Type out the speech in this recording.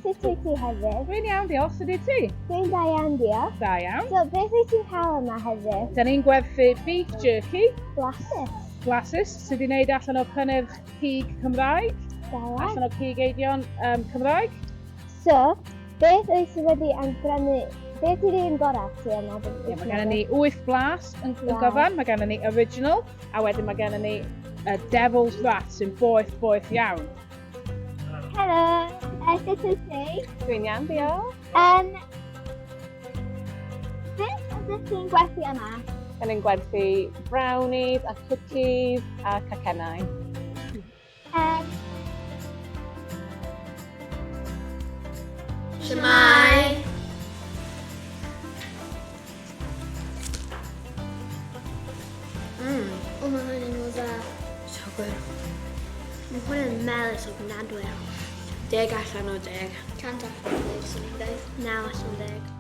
sut wyt ti heddiw? Dwi'n iawn, diolch. Sut wyt ti? Dwi'n da iawn, diolch. Da iawn. So, beth wyt ti'n cael yma heddiw? Da ni'n gwerthu beef jerky, Blasus. blasus, sydd wedi wneud allan o cynnyrch cig Cymraeg, Da iawn. allan o cig eidion Cymraeg. So, beth wyt ti wedi amdrennu? Beth yw'r un gorau ti yma? Mae gennym ni 8 blas yn gyfan, mae gennym ni original, a wedyn mae gennym ni Devil's Rat sy'n boeth iawn. Helo, sut wyt ti? Dwi'n iawn, diolch. Beth ydych chi'n gwerthu yma? Da ni'n gwerthu brownies a cookies a cacennau. Shwmae. O, mae hwn yn dda. So good. Mae hwn yn melys ofnadwy. 10 allan o 10. 100 allan o 10, swn i'n dweud. 9 allan o 10.